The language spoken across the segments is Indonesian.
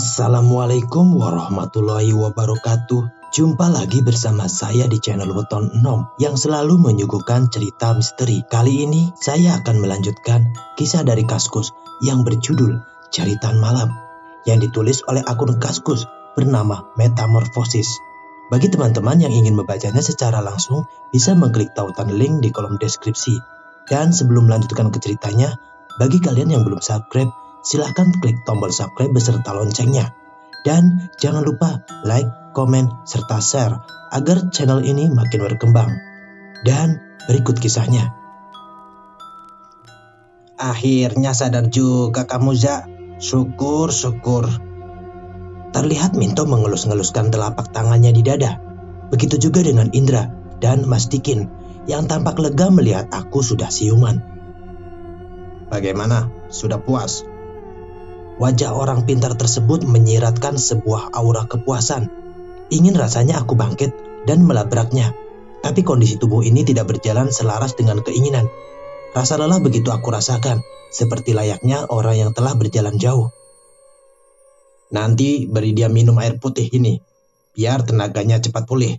Assalamualaikum warahmatullahi wabarakatuh. Jumpa lagi bersama saya di channel Weton Enom yang selalu menyuguhkan cerita misteri. Kali ini saya akan melanjutkan kisah dari Kaskus yang berjudul Jeritan Malam yang ditulis oleh akun Kaskus bernama Metamorfosis. Bagi teman-teman yang ingin membacanya secara langsung bisa mengklik tautan link di kolom deskripsi. Dan sebelum melanjutkan ke ceritanya, bagi kalian yang belum subscribe, silahkan klik tombol subscribe beserta loncengnya. Dan jangan lupa like, komen, serta share agar channel ini makin berkembang. Dan berikut kisahnya. Akhirnya sadar juga kamu, Za. Syukur. Terlihat Minto mengelus-ngeluskan telapak tangannya di dada. Begitu juga dengan Indra dan Mas Dikin yang tampak lega melihat aku sudah siuman. Bagaimana? Sudah puas? Wajah orang pintar tersebut menyiratkan sebuah aura kepuasan. Ingin rasanya aku bangkit dan melabraknya. Tapi kondisi tubuh ini tidak berjalan selaras dengan keinginan. Rasa lelah begitu aku rasakan, seperti layaknya orang yang telah berjalan jauh. Nanti beri dia minum air putih ini, biar tenaganya cepat pulih.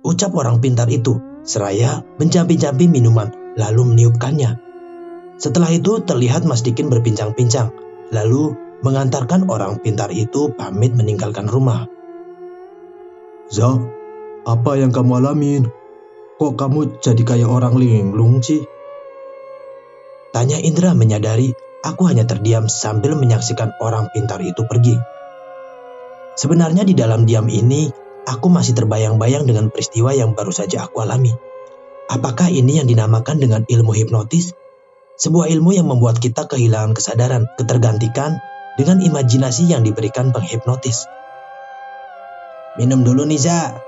Ucap orang pintar itu, seraya mencampi-campi minuman lalu meniupkannya. Setelah itu terlihat Mas Dikin berbincang-bincang, lalu mengantarkan orang pintar itu pamit meninggalkan rumah. Za, apa yang kamu alamin? Kok kamu jadi kayak orang linglung sih? Tanya Indra menyadari aku hanya terdiam sambil menyaksikan orang pintar itu pergi. Sebenarnya di dalam diam ini, aku masih terbayang-bayang dengan peristiwa yang baru saja aku alami. Apakah ini yang dinamakan dengan ilmu hipnotis? Sebuah ilmu yang membuat kita kehilangan kesadaran, ketergantikan dengan imajinasi yang diberikan penghipnotis. Minum dulu nih, Za.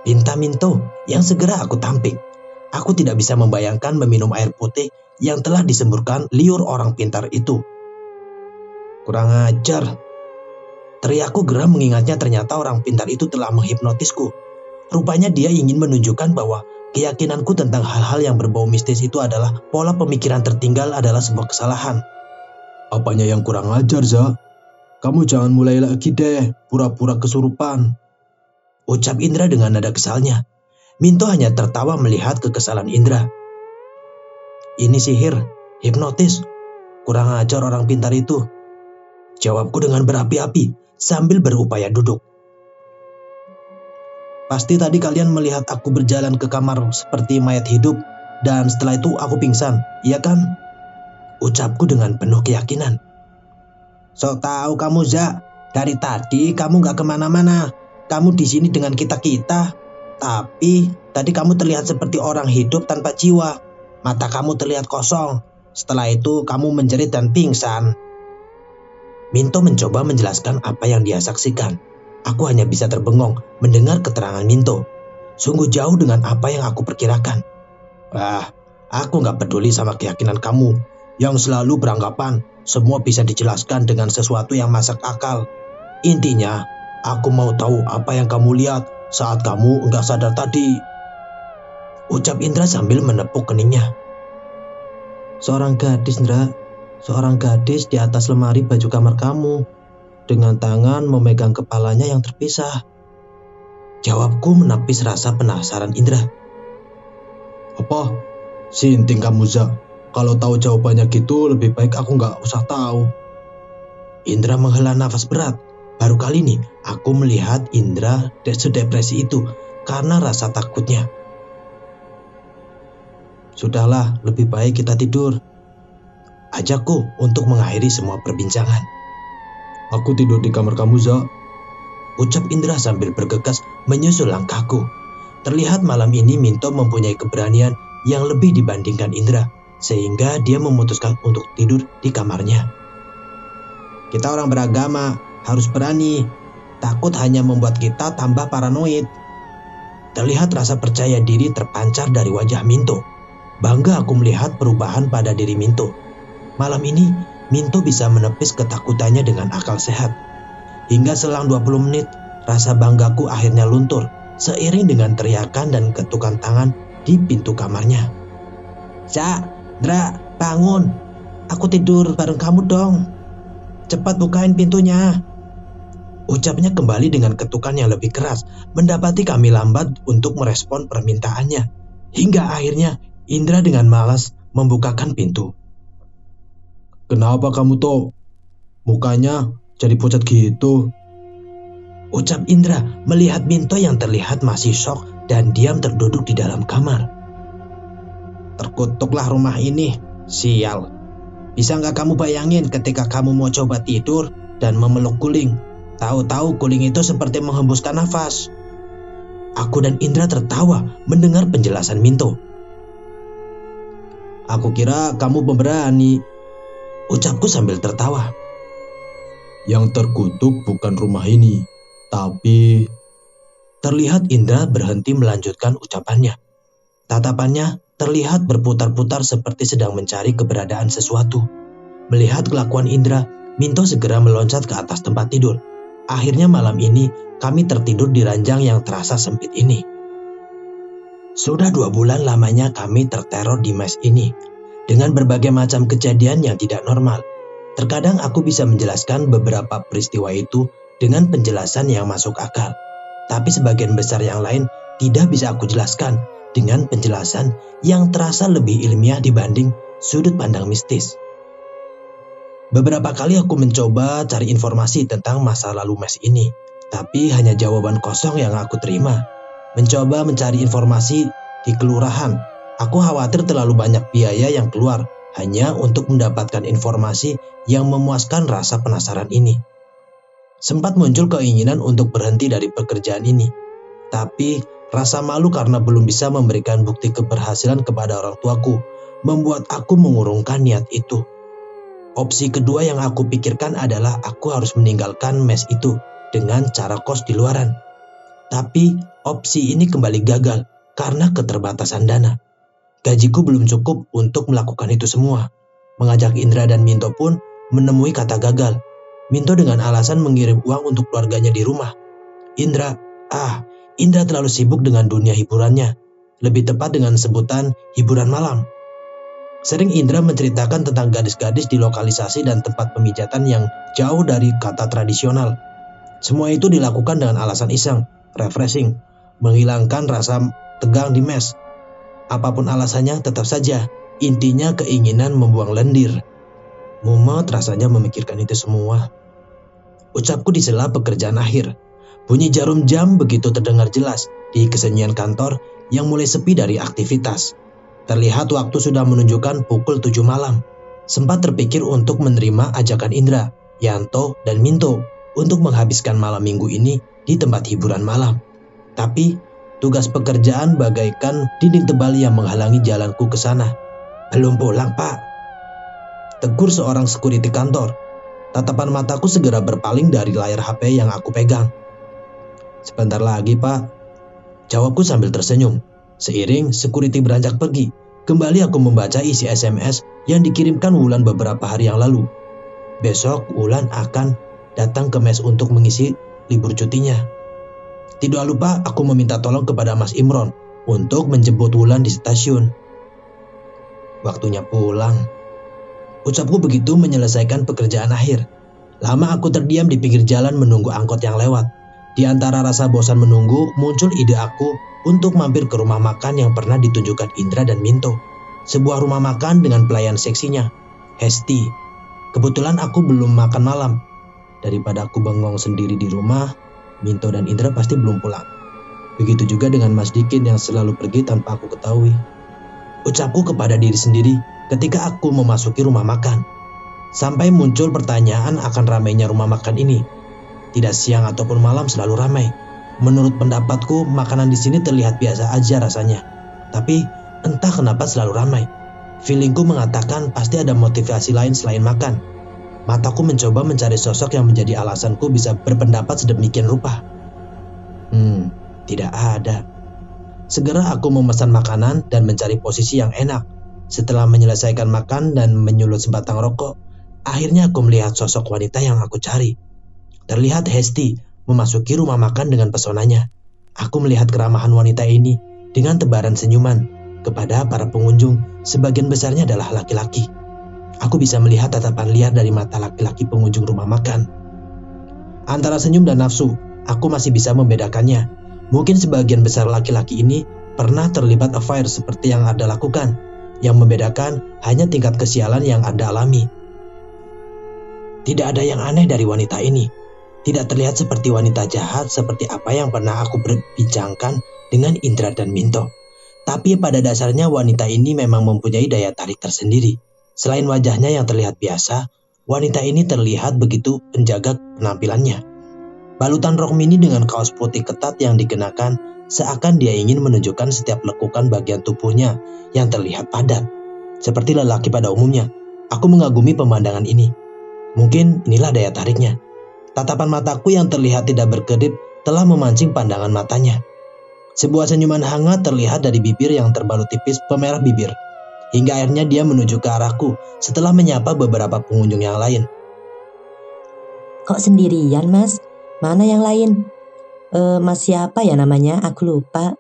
Pinta Minto yang segera aku tampik. Aku tidak bisa membayangkan meminum air putih yang telah disemburkan liur orang pintar itu. Kurang ajar. Teriakku geram mengingatnya ternyata orang pintar itu telah menghipnotisku. Rupanya dia ingin menunjukkan bahwa keyakinanku tentang hal-hal yang berbau mistis itu adalah pola pemikiran tertinggal adalah sebuah kesalahan. Apanya yang kurang ajar, Za? Kamu jangan mulai lagi deh, pura-pura kesurupan. Ucap Indra dengan nada kesalnya. Minto hanya tertawa melihat kekesalan Indra. Ini sihir, hipnotis. Kurang ajar orang pintar itu. Jawabku dengan berapi-api sambil berupaya duduk. Pasti tadi kalian melihat aku berjalan ke kamar seperti mayat hidup dan setelah itu aku pingsan, iya kan? Ucapku dengan penuh keyakinan. So tahu kamu, Za. Dari tadi kamu gak kemana-mana. Kamu di sini dengan kita-kita. Tapi tadi kamu terlihat seperti orang hidup tanpa jiwa. Mata kamu terlihat kosong. Setelah itu kamu menjerit dan pingsan. Minto mencoba menjelaskan apa yang dia saksikan. Aku hanya bisa terbengong mendengar keterangan Minto. Sungguh jauh dengan apa yang aku perkirakan. Aku gak peduli sama keyakinan kamu yang selalu beranggapan semua bisa dijelaskan dengan sesuatu yang masuk akal. Intinya, aku mau tahu apa yang kamu lihat saat kamu enggak sadar tadi. Ucap Indra sambil menepuk keningnya. Seorang gadis, Indra. Seorang gadis di atas lemari baju kamar kamu, dengan tangan memegang kepalanya yang terpisah. Jawabku menepis rasa penasaran Indra. Apa? Sinting kamu, Za. Kalau tahu jawabannya gitu, lebih baik aku nggak usah tahu. Indra menghela nafas berat. Baru kali ini aku melihat Indra sedepresi itu karena rasa takutnya. Sudahlah, lebih baik kita tidur. Ajakku untuk mengakhiri semua perbincangan. Aku tidur di kamar kamu, Za. Ucap Indra sambil bergegas menyusul langkahku. Terlihat malam ini Minto mempunyai keberanian yang lebih dibandingkan Indra, sehingga dia memutuskan untuk tidur di kamarnya. Kita orang beragama, harus berani. Takut hanya membuat kita tambah paranoid. Terlihat rasa percaya diri terpancar dari wajah Minto. Bangga aku melihat perubahan pada diri Minto. Malam ini, Minto bisa menepis ketakutannya dengan akal sehat. Hingga selang 20 menit, rasa banggaku akhirnya luntur seiring dengan teriakan dan ketukan tangan di pintu kamarnya. Za, Dra, bangun. Aku tidur bareng kamu dong. cepat bukain pintunya. Ucapnya kembali dengan ketukan yang lebih keras, mendapati kami lambat untuk merespon permintaannya. Hingga akhirnya Indra dengan malas membukakan pintu. Kenapa kamu toh? Mukanya jadi pucat gitu. Ucap Indra melihat Minto yang terlihat masih syok dan diam terduduk di dalam kamar. Terkutuklah rumah ini, sial. Bisa nggak kamu bayangin ketika kamu mau coba tidur dan memeluk guling? Tahu-tahu guling itu seperti menghembuskan nafas. Aku dan Indra tertawa mendengar penjelasan Minto. Aku kira kamu pemberani, ucapku sambil tertawa. Yang terkutuk bukan rumah ini, tapi... Terlihat Indra berhenti melanjutkan ucapannya. Tatapannya terlihat berputar-putar seperti sedang mencari keberadaan sesuatu. Melihat kelakuan Indra, Minto segera meloncat ke atas tempat tidur. Akhirnya malam ini kami tertidur di ranjang yang terasa sempit ini. Sudah 2 bulan lamanya kami terteror di mes ini dengan berbagai macam kejadian yang tidak normal. Terkadang aku bisa menjelaskan beberapa peristiwa itu dengan penjelasan yang masuk akal. Tapi sebagian besar yang lain tidak bisa aku jelaskan dengan penjelasan yang terasa lebih ilmiah dibanding sudut pandang mistis. Beberapa kali aku mencoba cari informasi tentang masa lalu mes ini, tapi hanya jawaban kosong yang aku terima. Mencoba mencari informasi di kelurahan, aku khawatir terlalu banyak biaya yang keluar hanya untuk mendapatkan informasi yang memuaskan rasa penasaran ini. Sempat muncul keinginan untuk berhenti dari pekerjaan ini, tapi rasa malu karena belum bisa memberikan bukti keberhasilan kepada orang tuaku membuat aku mengurungkan niat itu. Opsi kedua yang aku pikirkan adalah aku harus meninggalkan mes itu dengan cara kos di luaran. Tapi opsi ini kembali gagal karena keterbatasan dana. Gajiku belum cukup untuk melakukan itu semua. Mengajak Indra dan Minto pun menemui kata gagal. Minto dengan alasan mengirim uang untuk keluarganya di rumah. Indra terlalu sibuk dengan dunia hiburannya. Lebih tepat dengan sebutan hiburan malam. Sering Indra menceritakan tentang gadis-gadis di lokalisasi dan tempat pemijatan yang jauh dari kata tradisional. Semua itu dilakukan dengan alasan iseng, refreshing, menghilangkan rasa tegang di mes. Apapun alasannya tetap saja, intinya keinginan membuang lendir. Mumet rasanya memikirkan itu semua. Ucapku di sela pekerjaan akhir. Bunyi jarum jam begitu terdengar jelas di kesunyian kantor yang mulai sepi dari aktivitas. Terlihat waktu sudah menunjukkan pukul 7 malam. Sempat terpikir untuk menerima ajakan Indra, Yanto, dan Minto untuk menghabiskan malam minggu ini di tempat hiburan malam. Tapi tugas pekerjaan bagaikan dinding tebal yang menghalangi jalanku ke sana. Belum pulang, Pak. Tegur seorang security kantor. Tatapan mataku segera berpaling dari layar HP yang aku pegang. Sebentar lagi, Pak. Jawabku sambil tersenyum. Seiring security beranjak pergi, kembali aku membaca isi SMS yang dikirimkan Wulan beberapa hari yang lalu. Besok Wulan akan datang ke mes untuk mengisi libur cutinya. Tidak lupa aku meminta tolong kepada Mas Imron untuk menjemput Wulan di stasiun. Waktunya pulang. Ucapku begitu menyelesaikan pekerjaan akhir. Lama aku terdiam di pinggir jalan menunggu angkot yang lewat. Di antara rasa bosan menunggu, muncul ide aku untuk mampir ke rumah makan yang pernah ditunjukkan Indra dan Minto. Sebuah rumah makan dengan pelayan seksinya, Hesti. Kebetulan aku belum makan malam. Daripada aku bengong sendiri di rumah, Minto dan Indra pasti belum pulang. Begitu juga dengan Mas Dikin yang selalu pergi tanpa aku ketahui. Ucapku kepada diri sendiri ketika aku memasuki rumah makan. Sampai muncul pertanyaan akan ramainya rumah makan ini. Tidak siang ataupun malam selalu ramai. Menurut pendapatku, makanan di sini terlihat biasa aja rasanya. Tapi entah kenapa selalu ramai. Feelingku mengatakan pasti ada motivasi lain selain makan. Mataku mencoba mencari sosok yang menjadi alasanku bisa berpendapat sedemikian rupa. Tidak ada. Segera aku memesan makanan dan mencari posisi yang enak. Setelah menyelesaikan makan dan menyulut sebatang rokok, akhirnya aku melihat sosok wanita yang aku cari. Terlihat Hesti memasuki rumah makan dengan pesonanya. Aku melihat keramahan wanita ini dengan tebaran senyuman kepada para pengunjung, sebagian besarnya adalah laki-laki. Aku bisa melihat tatapan liar dari mata laki-laki pengunjung rumah makan. Antara senyum dan nafsu, aku masih bisa membedakannya. Mungkin sebagian besar laki-laki ini pernah terlibat affair seperti yang Anda lakukan. Yang membedakan hanya tingkat kesialan yang Anda alami. Tidak ada yang aneh dari wanita ini. Tidak terlihat seperti wanita jahat seperti apa yang pernah aku berbincangkan dengan Indra dan Minto. Tapi pada dasarnya wanita ini memang mempunyai daya tarik tersendiri. Selain wajahnya yang terlihat biasa, wanita ini terlihat begitu menjaga penampilannya. Balutan rok mini dengan kaos putih ketat yang dikenakan seakan dia ingin menunjukkan setiap lekukan bagian tubuhnya yang terlihat padat. Seperti lelaki pada umumnya, aku mengagumi pemandangan ini. Mungkin inilah daya tariknya. Tatapan mataku yang terlihat tidak berkedip telah memancing pandangan matanya. Sebuah senyuman hangat terlihat dari bibir yang terbalut tipis pemerah bibir. Hingga akhirnya dia menuju ke arahku setelah menyapa beberapa pengunjung yang lain. Kok sendirian, Mas? Mana yang lain? Mas siapa ya namanya? Aku lupa.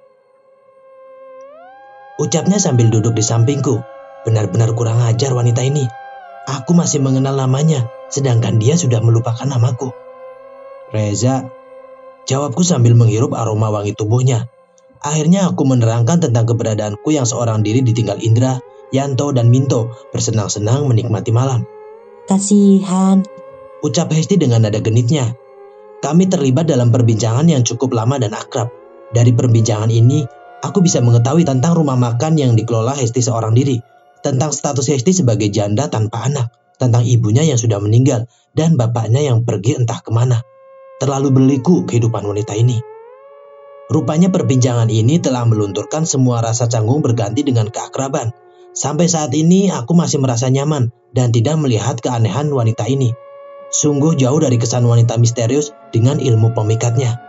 Ucapnya sambil duduk di sampingku. Benar-benar kurang ajar wanita ini. Aku masih mengenal namanya, sedangkan dia sudah melupakan namaku. Reza, jawabku sambil menghirup aroma wangi tubuhnya. Akhirnya aku menerangkan tentang keberadaanku yang seorang diri ditinggal Indra, Yanto, dan Minto bersenang-senang menikmati malam. Kasihan. Ucap Hesti dengan nada genitnya. Kami terlibat dalam perbincangan yang cukup lama dan akrab. Dari perbincangan ini, aku bisa mengetahui tentang rumah makan yang dikelola Hesti seorang diri, tentang status Hesti sebagai janda tanpa anak, tentang ibunya yang sudah meninggal, dan bapaknya yang pergi entah kemana. Terlalu berliku kehidupan wanita ini. Rupanya perbincangan ini telah melunturkan semua rasa canggung berganti dengan keakraban. Sampai saat ini aku masih merasa nyaman dan tidak melihat keanehan wanita ini. Sungguh jauh dari kesan wanita misterius dengan ilmu pemikatnya.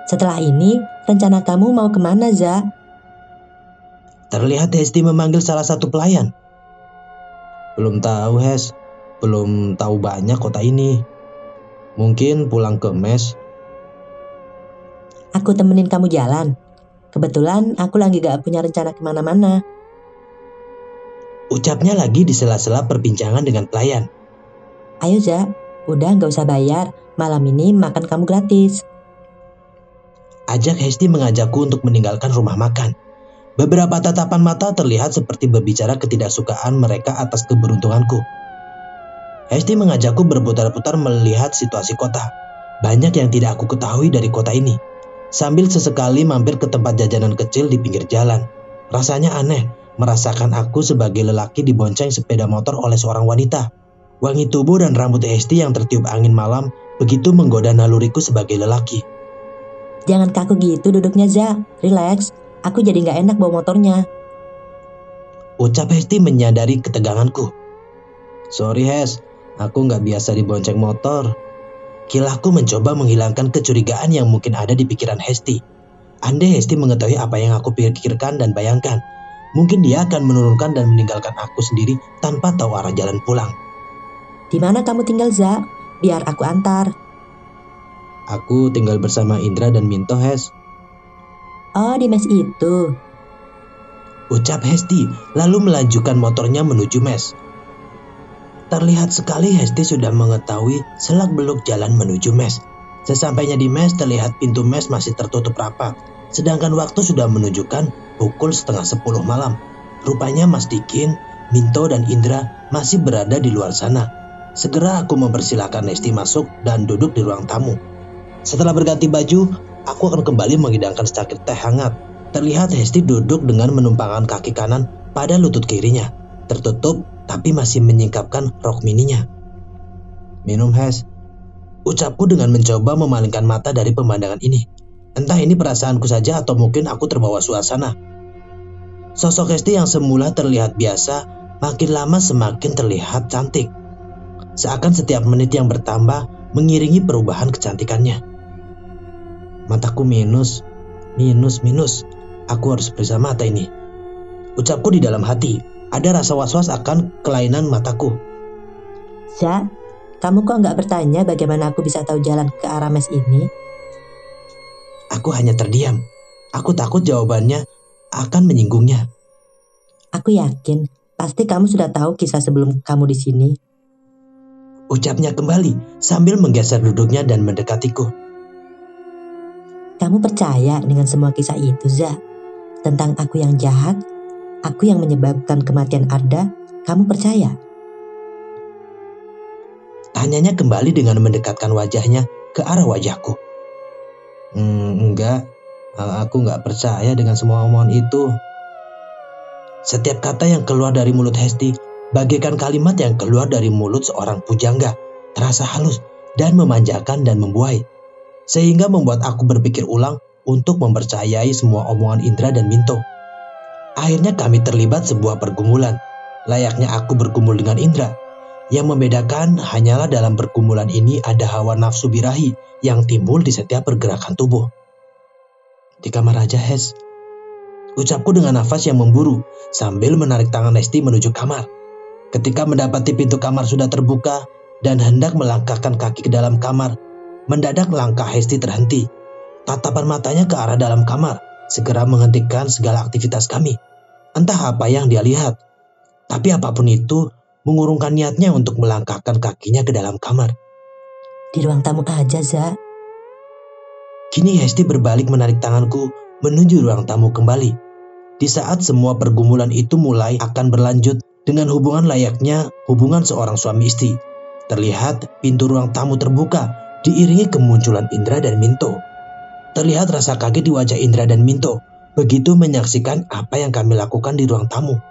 Setelah ini, rencana kamu mau kemana, Za? Terlihat Hesti memanggil salah satu pelayan. Belum tahu, Hes. Belum tahu banyak kota ini. Mungkin pulang ke mes. Aku temenin kamu jalan. Kebetulan aku lagi gak punya rencana kemana-mana. Ucapnya lagi di sela-sela perbincangan dengan pelayan. Ayo, Za. Udah gak usah bayar. Malam ini makan kamu gratis. Ajak Hesti mengajakku untuk meninggalkan rumah makan. Beberapa tatapan mata terlihat seperti berbicara ketidaksukaan mereka atas keberuntunganku. Hesti mengajakku berputar-putar melihat situasi kota. Banyak yang tidak aku ketahui dari kota ini. Sambil sesekali mampir ke tempat jajanan kecil di pinggir jalan. Rasanya aneh merasakan aku sebagai lelaki dibonceng sepeda motor oleh seorang wanita. Wangi tubuh dan rambut Hesti yang tertiup angin malam begitu menggoda naluriku sebagai lelaki. Jangan kaku gitu duduknya, Za. Relax. Aku jadi gak enak bawa motornya. Ucap Hesti menyadari keteganganku. Sorry, Hes. Aku gak biasa dibonceng motor. Kilahku mencoba menghilangkan kecurigaan yang mungkin ada di pikiran Hesti. Andai Hesti mengetahui apa yang aku pikirkan dan bayangkan, mungkin dia akan menurunkan dan meninggalkan aku sendiri tanpa tahu arah jalan pulang. Di mana kamu tinggal, Za? Biar aku antar. Aku tinggal bersama Indra dan Minto, Hes. Oh, di mes itu. Ucap Hesti lalu melanjutkan motornya menuju mes. Terlihat sekali Hesti sudah mengetahui selak-beluk jalan menuju mes. Sesampainya di mes terlihat pintu mes masih tertutup rapat. Sedangkan waktu sudah menunjukkan pukul 9:30 malam. Rupanya Mas Dikin, Minto dan Indra masih berada di luar sana. Segera aku mempersilahkan Hesti masuk dan duduk di ruang tamu. Setelah berganti baju, aku akan kembali menghidangkan secangkir teh hangat. Terlihat Hesti duduk dengan menumpangkan kaki kanan pada lutut kirinya. Tertutup tapi masih menyingkapkan rok mininya. Minum, Hes. Ucapku dengan mencoba memalingkan mata dari pemandangan ini. Entah ini perasaanku saja atau mungkin aku terbawa suasana. Sosok Hesti yang semula terlihat biasa, makin lama semakin terlihat cantik. Seakan setiap menit yang bertambah mengiringi perubahan kecantikannya. Mataku minus. Aku harus periksa mata ini. Ucapku di dalam hati. Ada rasa was-was akan kelainan mataku. Za, kamu kok nggak bertanya bagaimana aku bisa tahu jalan ke arah mes ini? Aku hanya terdiam. Aku takut jawabannya akan menyinggungnya. Aku yakin Pasti kamu sudah tahu kisah sebelum kamu di sini. Ucapnya kembali sambil menggeser duduknya dan mendekatiku. Kamu percaya dengan semua kisah itu, Za? Tentang aku yang jahat, aku yang menyebabkan kematian Arda, kamu percaya? Tanyanya kembali dengan mendekatkan wajahnya ke arah wajahku. Enggak, aku nggak percaya dengan semua omongan itu. Setiap kata yang keluar dari mulut Hesti bagaikan kalimat yang keluar dari mulut seorang pujangga, terasa halus dan memanjakan dan membuai, sehingga membuat aku berpikir ulang untuk mempercayai semua omongan Indra dan Minto. Akhirnya kami terlibat sebuah pergumulan, layaknya aku bergumul dengan Indra. Yang membedakan hanyalah dalam pergumulan ini ada hawa nafsu birahi yang timbul di setiap pergerakan tubuh. Di kamar Raja Hes, ucapku dengan nafas yang memburu sambil menarik tangan Hesti menuju kamar. Ketika mendapati pintu kamar sudah terbuka dan hendak melangkahkan kaki ke dalam kamar, mendadak langkah Hesti terhenti. Tatapan matanya ke arah dalam kamar, segera menghentikan segala aktivitas kami. Entah apa yang dia lihat, tapi apapun itu, mengurungkan niatnya untuk melangkahkan kakinya ke dalam kamar. Di ruang tamu aja, Za. Kini Hesti berbalik menarik tanganku menuju ruang tamu kembali. Di saat semua pergumulan itu mulai akan berlanjut dengan hubungan layaknya hubungan seorang suami istri. Terlihat pintu ruang tamu terbuka diiringi kemunculan Indra dan Minto. Terlihat rasa kaget di wajah Indra dan Minto begitu menyaksikan apa yang kami lakukan di ruang tamu.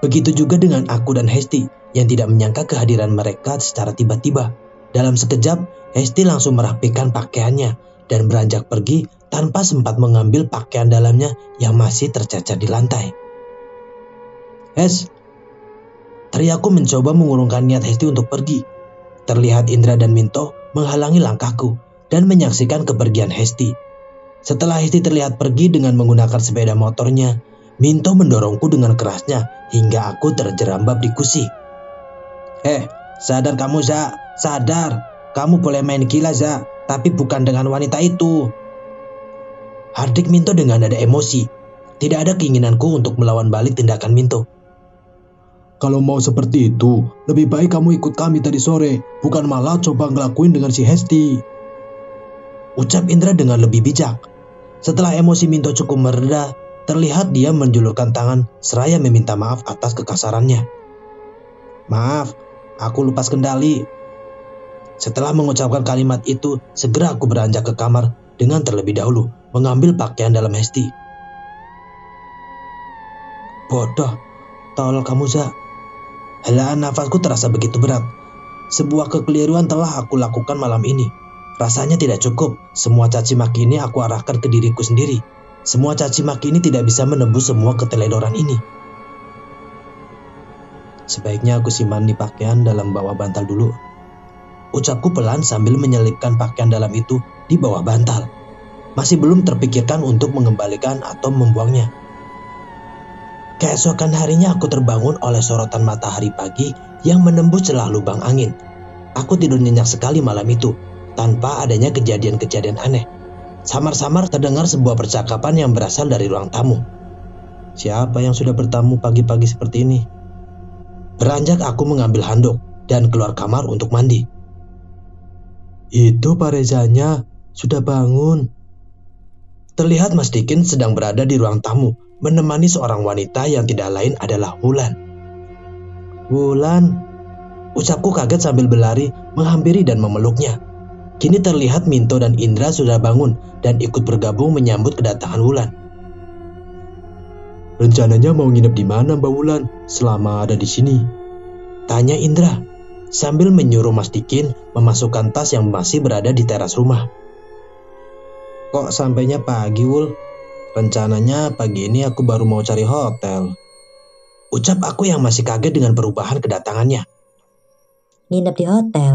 Begitu juga dengan aku dan Hesti yang tidak menyangka kehadiran mereka secara tiba-tiba. Dalam sekejap, Hesti langsung merapikan pakaiannya dan beranjak pergi tanpa sempat mengambil pakaian dalamnya yang masih tercecer di lantai. "Hes!" teriakku mencoba mengurungkan niat Hesti untuk pergi. Terlihat Indra dan Minto menghalangi langkahku dan menyaksikan kepergian Hesti. Setelah Hesti terlihat pergi dengan menggunakan sepeda motornya, Minto mendorongku dengan kerasnya hingga aku terjerambab di kursi. Sadar kamu, Za, sadar. Kamu boleh main gila, Za, tapi bukan dengan wanita itu. Hardik Minto dengan nada emosi. Tidak ada keinginanku untuk melawan balik tindakan Minto. Kalau mau seperti itu, lebih baik kamu ikut kami tadi sore, bukan malah coba ngelakuin dengan si Hesti. Ucap Indra dengan lebih bijak. Setelah emosi Minto cukup mereda, terlihat dia menjulurkan tangan seraya meminta maaf atas kekasarannya. "Maaf, aku lepas kendali." Setelah mengucapkan kalimat itu, segera aku beranjak ke kamar dengan terlebih dahulu mengambil pakaian dalam Hesti. Bodoh, tolol kamu, Za. Helaan nafasku terasa begitu berat. Sebuah kekeliruan telah aku lakukan malam ini. Rasanya tidak cukup. Semua caci maki ini aku arahkan ke diriku sendiri. Semua caci maki ini tidak bisa menembus semua keteledoran ini. Sebaiknya aku simpan di pakaian dalam bawah bantal dulu. Ucapku pelan sambil menyelipkan pakaian dalam itu di bawah bantal. Masih belum terpikirkan untuk mengembalikan atau membuangnya. Keesokan harinya aku terbangun oleh sorotan matahari pagi yang menembus celah lubang angin. Aku tidur nyenyak sekali malam itu, tanpa adanya kejadian-kejadian aneh. Samar-samar terdengar sebuah percakapan yang berasal dari ruang tamu. Siapa yang sudah bertamu pagi-pagi seperti ini? Beranjak aku mengambil handuk dan keluar kamar untuk mandi. Itu Pak Rezanya, sudah bangun. Terlihat Mas Dikin sedang berada di ruang tamu, menemani seorang wanita yang tidak lain adalah Wulan. Wulan, ucapku kaget sambil berlari menghampiri dan memeluknya. Kini terlihat Minto dan Indra sudah bangun dan ikut bergabung menyambut kedatangan Wulan. Rencananya mau nginep di mana Mbak Wulan selama ada di sini? Tanya Indra sambil menyuruh Mas Dikin memasukkan tas yang masih berada di teras rumah. Kok sampainya pagi, Wul? Rencananya pagi ini aku baru mau cari hotel. Ucap aku yang masih kaget dengan perubahan kedatangannya. Nginep di hotel.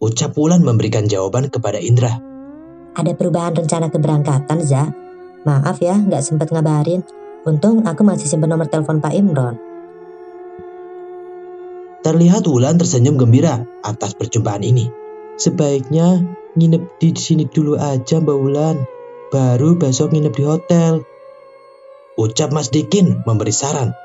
Ucap Wulan memberikan jawaban kepada Indra. Ada perubahan rencana keberangkatan, Za. Maaf ya, nggak sempat ngabarin. Untung aku masih simpen nomor telepon Pak Imron. Terlihat Wulan tersenyum gembira atas perjumpaan ini. Sebaiknya nginep di sini dulu aja Mbak Wulan. Baru besok nginep di hotel. Ucap Mas Dikin memberi saran.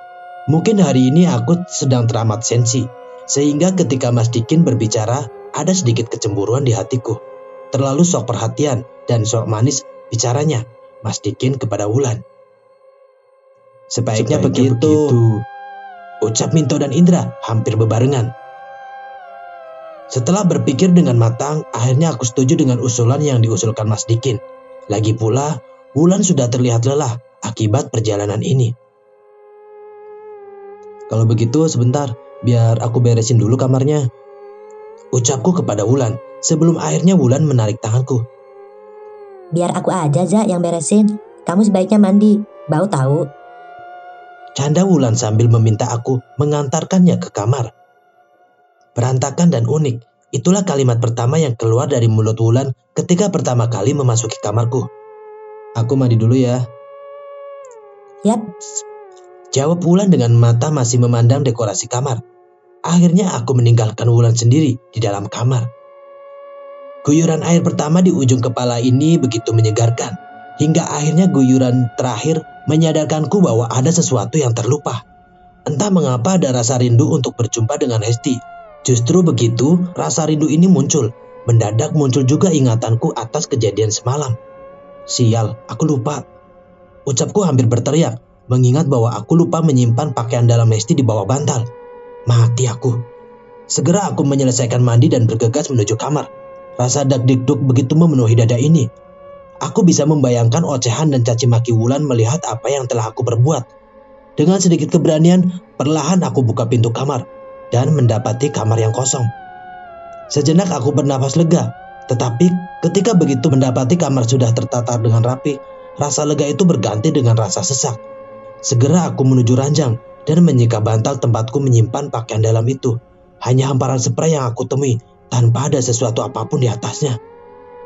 Mungkin hari ini aku sedang teramat sensi, sehingga ketika Mas Dikin berbicara, ada sedikit kecemburuan di hatiku. Terlalu sok perhatian dan sok manis bicaranya Mas Dikin kepada Wulan. Sebaiknya begitu, ucap Minto dan Indra hampir bebarengan. Setelah berpikir dengan matang, akhirnya aku setuju dengan usulan yang diusulkan Mas Dikin. Lagi pula, Wulan sudah terlihat lelah akibat perjalanan ini. Kalau begitu sebentar, biar aku beresin dulu kamarnya, ucapku kepada Wulan sebelum akhirnya Wulan menarik tanganku. Biar aku aja, Za, yang beresin. Kamu sebaiknya mandi, bau tahu. Canda Wulan sambil meminta aku mengantarkannya ke kamar. Berantakan dan unik, itulah kalimat pertama yang keluar dari mulut Wulan ketika pertama kali memasuki kamarku. Aku mandi dulu ya. Yap. Jawab Wulan dengan mata masih memandang dekorasi kamar. Akhirnya aku meninggalkan Wulan sendiri di dalam kamar. Guyuran air pertama di ujung kepala ini begitu menyegarkan. Hingga akhirnya guyuran terakhir menyadarkanku bahwa ada sesuatu yang terlupa. Entah mengapa ada rasa rindu untuk berjumpa dengan Hesti. Justru begitu rasa rindu ini muncul. Mendadak muncul juga ingatanku atas kejadian semalam. Sial, aku lupa. Ucapku hampir berteriak. Mengingat bahwa aku lupa menyimpan pakaian dalam Hesti di bawah bantal. Mati aku. Segera aku menyelesaikan mandi dan bergegas menuju kamar. Rasa dak-dikduk begitu memenuhi dada ini. Aku bisa membayangkan ocehan dan caci maki Wulan melihat apa yang telah aku perbuat. Dengan sedikit keberanian, perlahan aku buka pintu kamar dan mendapati kamar yang kosong. Sejenak aku bernapas lega, tetapi ketika begitu mendapati kamar sudah tertata dengan rapi, rasa lega itu berganti dengan rasa sesak. Segera aku menuju ranjang dan menyika bantal tempatku menyimpan pakaian dalam itu. Hanya hamparan spray yang aku temui tanpa ada sesuatu apapun di atasnya.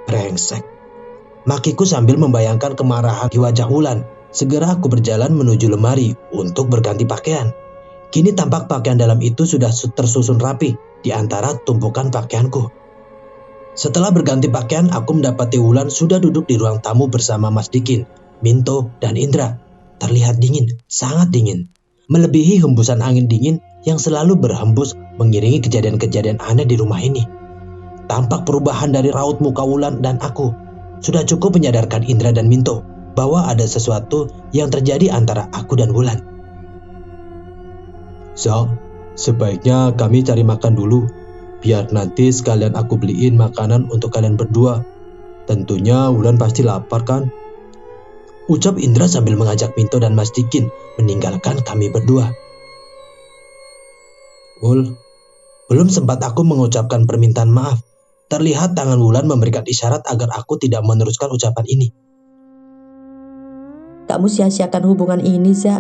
Brengsek. Makiku sambil membayangkan kemarahan di wajah Wulan. Segera aku berjalan menuju lemari untuk berganti pakaian. Kini tampak pakaian dalam itu sudah tersusun rapi di antara tumpukan pakaianku. Setelah berganti pakaian, aku mendapati Wulan sudah duduk di ruang tamu bersama Mas Dikin, Minto, dan Indra. Terlihat dingin, sangat dingin. Melebihi hembusan angin dingin yang selalu berhembus mengiringi kejadian-kejadian aneh di rumah ini. Tampak perubahan dari raut muka Wulan dan aku sudah cukup menyadarkan Indra dan Minto bahwa ada sesuatu yang terjadi antara aku dan Wulan. So, sebaiknya kami cari makan dulu. Biar nanti sekalian aku beliin makanan untuk kalian berdua. Tentunya Wulan pasti lapar kan? Ucap Indra sambil mengajak Minto dan Mas Dikin meninggalkan kami berdua. Wul, belum sempat aku mengucapkan permintaan maaf. Terlihat tangan Wulan memberikan isyarat agar aku tidak meneruskan ucapan ini. Kamu sia-siakan hubungan ini, Za.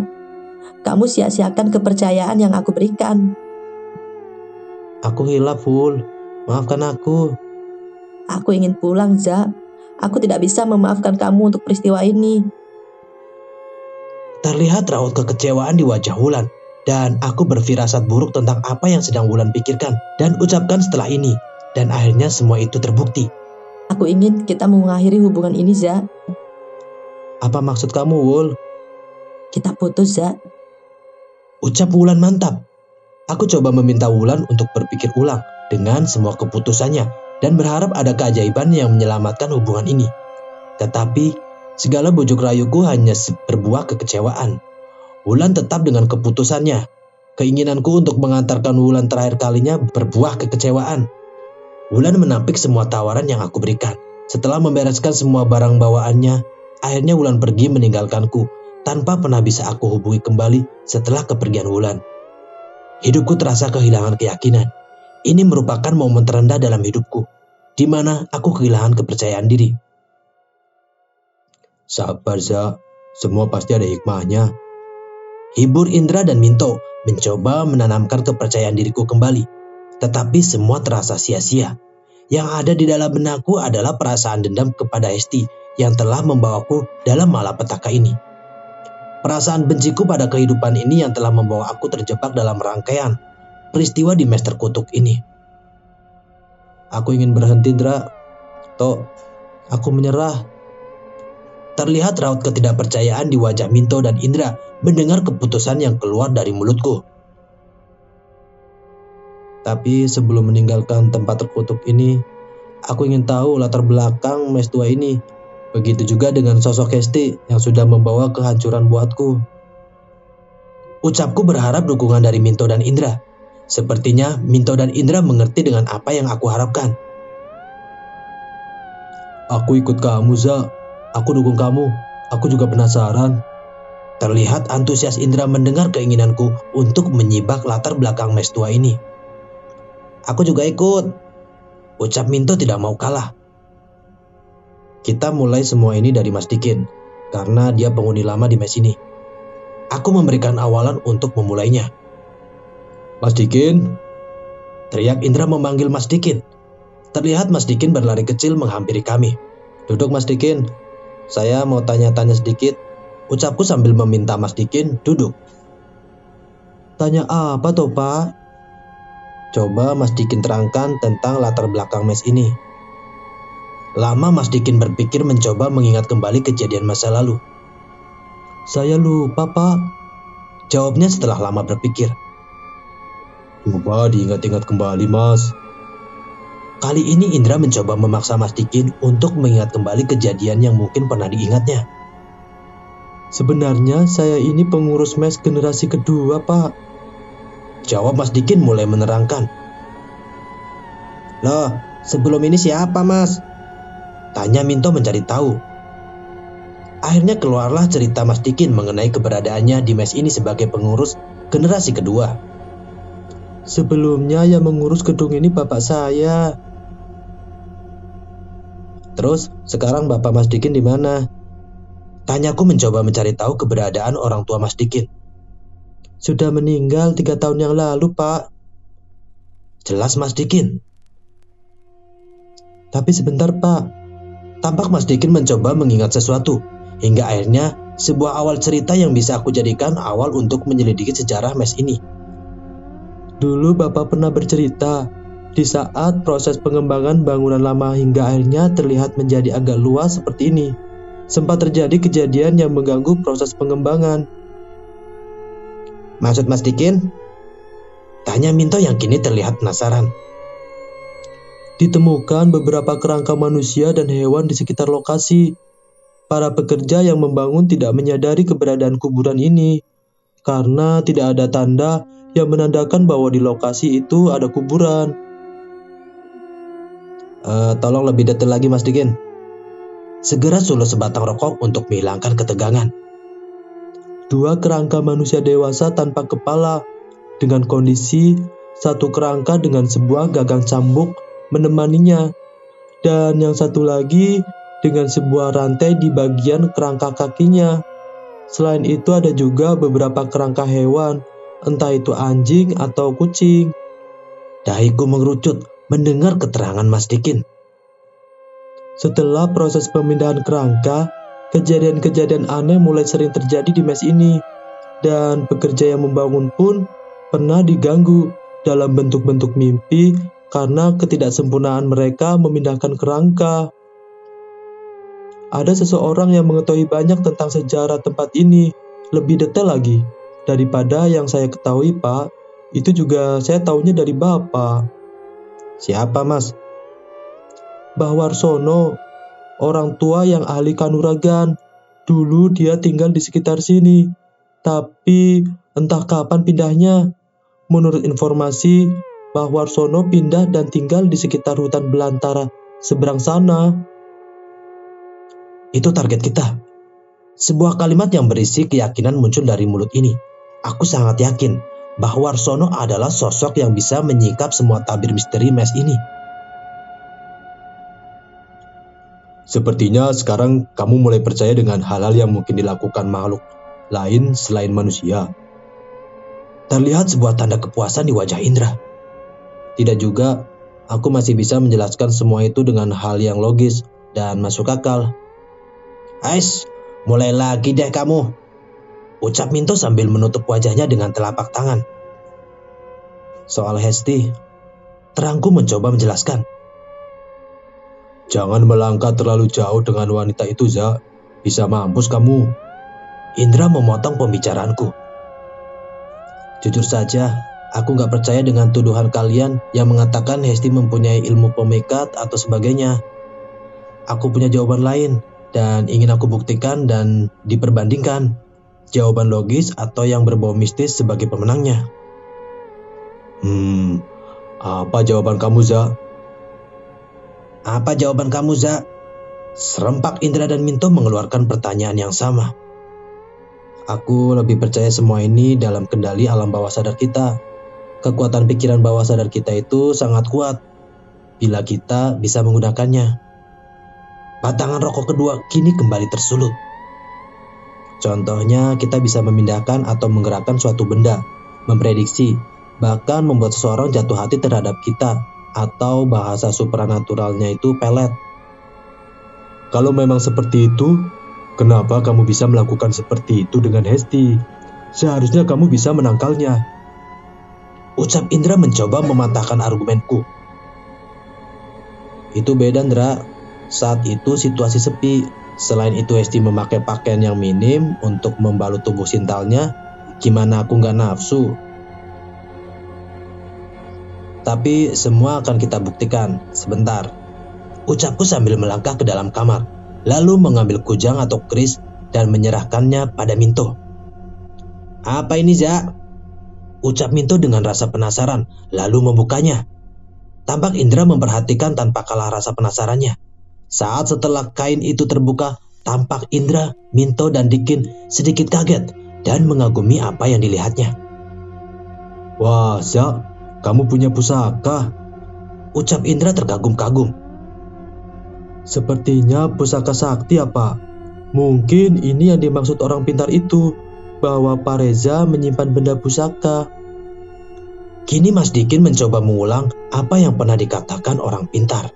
Kamu sia-siakan kepercayaan yang aku berikan. Aku hilaf, Wul. Maafkan aku. Aku ingin pulang, Za. Aku tidak bisa memaafkan kamu untuk peristiwa ini. Terlihat raut kekecewaan di wajah Wulan. Dan aku berfirasat buruk tentang apa yang sedang Wulan pikirkan dan ucapkan setelah ini. Dan akhirnya semua itu terbukti. Aku ingin kita mengakhiri hubungan ini, Za. Apa maksud kamu, Wul? Kita putus, Za. Ucap Wulan mantap. Aku coba meminta Wulan untuk berpikir ulang dengan semua keputusannya dan berharap ada keajaiban yang menyelamatkan hubungan ini. Tetapi segala bujuk rayuku hanya berbuah kekecewaan. Wulan tetap dengan keputusannya. Keinginanku untuk mengantarkan Wulan terakhir kalinya berbuah kekecewaan. Wulan menampik semua tawaran yang aku berikan. Setelah membereskan semua barang bawaannya, akhirnya Wulan pergi meninggalkanku tanpa pernah bisa aku hubungi kembali setelah kepergian Wulan. Hidupku terasa kehilangan keyakinan. Ini merupakan momen terendah dalam hidupku, di mana aku kehilangan kepercayaan diri. Sabar, Za. Semua pasti ada hikmahnya. Hibur Indra dan Minto mencoba menanamkan kepercayaan diriku kembali. Tetapi semua terasa sia-sia. Yang ada di dalam benakku adalah perasaan dendam kepada Hesti yang telah membawaku dalam malapetaka ini. Perasaan benciku pada kehidupan ini yang telah membawa aku terjebak dalam rangkaian peristiwa di Master Kutuk ini. Aku ingin berhenti, Indra. Tok, aku menyerah. Terlihat raut ketidakpercayaan di wajah Minto dan Indra mendengar keputusan yang keluar dari mulutku. Tapi sebelum meninggalkan tempat terkutuk ini, aku ingin tahu latar belakang mes tua ini. Begitu juga dengan sosok Hesti yang sudah membawa kehancuran buatku. Ucapku berharap dukungan dari Minto dan Indra. Sepertinya Minto dan Indra mengerti dengan apa yang aku harapkan. Aku ikut kamu, Za. Aku dukung kamu. Aku juga penasaran. Terlihat antusias Indra mendengar keinginanku untuk menyibak latar belakang mes tua ini. Aku juga ikut. Ucap Minto tidak mau kalah. Kita mulai semua ini dari Mas Dikin, karena dia penghuni lama di mes ini. Aku memberikan awalan untuk memulainya. Mas Dikin, teriak Indra memanggil Mas Dikin. Terlihat Mas Dikin berlari kecil menghampiri kami. Duduk Mas Dikin, saya mau tanya-tanya sedikit. Ucapku sambil meminta Mas Dikin duduk. Tanya apa toh Pak? Coba Mas Dikin terangkan tentang latar belakang mes ini. Lama Mas Dikin berpikir mencoba mengingat kembali kejadian masa lalu. Saya lupa Pak, jawabnya setelah lama berpikir. Coba diingat-ingat kembali Mas. Kali ini Indra mencoba memaksa Mas Dikin untuk mengingat kembali kejadian yang mungkin pernah diingatnya. Sebenarnya saya ini pengurus mes generasi kedua Pak, jawab Mas Dikin mulai menerangkan. Loh, sebelum ini siapa Mas? Tanya Minto mencari tahu. Akhirnya keluarlah cerita Mas Dikin mengenai keberadaannya di mes ini sebagai pengurus generasi kedua. Sebelumnya yang mengurus gedung ini bapak saya. Terus sekarang bapak Mas Dikin di mana? Tanyaku mencoba mencari tahu keberadaan orang tua Mas Dikin. Sudah meninggal 3 tahun yang lalu Pak, jelas Mas Dikin. Tapi sebentar Pak. Tampak Mas Dikin mencoba mengingat sesuatu, hingga akhirnya sebuah awal cerita yang bisa aku jadikan awal untuk menyelidiki sejarah mes ini. Dulu Bapak pernah bercerita, di saat proses pengembangan bangunan lama hingga akhirnya terlihat menjadi agak luas seperti ini, sempat terjadi kejadian yang mengganggu proses pengembangan. Maksud Mas Dikin? Tanya Minto yang kini terlihat penasaran. Ditemukan beberapa kerangka manusia dan hewan di sekitar lokasi. Para pekerja yang membangun tidak menyadari keberadaan kuburan ini, karena tidak ada tanda yang menandakan bahwa di lokasi itu ada kuburan. Tolong lebih detail lagi Mas Dikin. Segera suluh sebatang rokok untuk menghilangkan ketegangan. 2 kerangka manusia dewasa tanpa kepala, dengan kondisi 1 kerangka dengan sebuah gagang cambuk menemaninya, dan yang satu lagi dengan sebuah rantai di bagian kerangka kakinya. Selain itu ada juga beberapa kerangka hewan, entah itu anjing atau kucing. Dahiku mengerucut mendengar keterangan Mas Dikin. Setelah proses pemindahan kerangka, kejadian-kejadian aneh mulai sering terjadi di mes ini, dan pekerja yang membangun pun pernah diganggu dalam bentuk-bentuk mimpi karena ketidaksempurnaan mereka memindahkan kerangka. Ada seseorang yang mengetahui banyak tentang sejarah tempat ini, lebih detail lagi daripada yang saya ketahui Pak. Itu juga saya taunya dari Bapak. Siapa Mas? Mbah Warsono, orang tua yang ahli kanuragan. Dulu dia tinggal di sekitar sini, tapi entah kapan pindahnya. Menurut informasi, Mbah Warsono pindah dan tinggal di sekitar hutan belantara seberang sana. Itu target kita. Sebuah kalimat yang berisi keyakinan muncul dari mulut ini. Aku sangat yakin bahwa Warsono adalah sosok yang bisa menyingkap semua tabir misteri mes ini. Sepertinya sekarang kamu mulai percaya dengan hal-hal yang mungkin dilakukan makhluk lain selain manusia. Terlihat sebuah tanda kepuasan di wajah Indra. Tidak juga, aku masih bisa menjelaskan semua itu dengan hal yang logis dan masuk akal. Ais, mulai lagi deh kamu, ucap Minto sambil menutup wajahnya dengan telapak tangan. Soal Hesti, terangku mencoba menjelaskan. Jangan melangkah terlalu jauh dengan wanita itu, Za. Bisa mampus kamu. Indra memotong pembicaraanku. Jujur saja, aku gak percaya dengan tuduhan kalian yang mengatakan Hesti mempunyai ilmu pemikat atau sebagainya. Aku punya jawaban lain dan ingin aku buktikan dan diperbandingkan. Jawaban logis atau yang berbau mistis sebagai pemenangnya. Apa jawaban kamu, Za? Apa jawaban kamu, Za? Serempak Indra dan Minto mengeluarkan pertanyaan yang sama. Aku lebih percaya semua ini dalam kendali alam bawah sadar kita. Kekuatan pikiran bawah sadar kita itu sangat kuat bila kita bisa menggunakannya. Batangan rokok kedua kini kembali tersulut. Contohnya, kita bisa memindahkan atau menggerakkan suatu benda, memprediksi, bahkan membuat seseorang jatuh hati terhadap kita, atau bahasa supranaturalnya itu pelet. Kalau memang seperti itu, kenapa kamu bisa melakukan seperti itu dengan Hesti? Seharusnya kamu bisa menangkalnya. Ucap Indra mencoba mematahkan argumenku. Itu beda, Indra. Saat itu situasi sepi. Selain itu Hesti memakai pakaian yang minim untuk membalut tubuh sintalnya. Gimana aku gak nafsu? Tapi semua akan kita buktikan. Sebentar. Ucapku sambil melangkah ke dalam kamar, lalu mengambil kujang atau keris dan menyerahkannya pada Minto. Apa ini, Za? Ucap Minto dengan rasa penasaran, lalu membukanya. Tampak Indra memperhatikan tanpa kalah rasa penasarannya. Saat setelah kain itu terbuka, tampak Indra, Minto, dan Dikin sedikit kaget dan mengagumi apa yang dilihatnya. Wah, Za, kamu punya pusaka. Ucap Indra terkagum-kagum. Sepertinya pusaka sakti apa? Mungkin ini yang dimaksud orang pintar itu, bahwa Pak Reza menyimpan benda pusaka. Kini Mas Dikin mencoba mengulang apa yang pernah dikatakan orang pintar.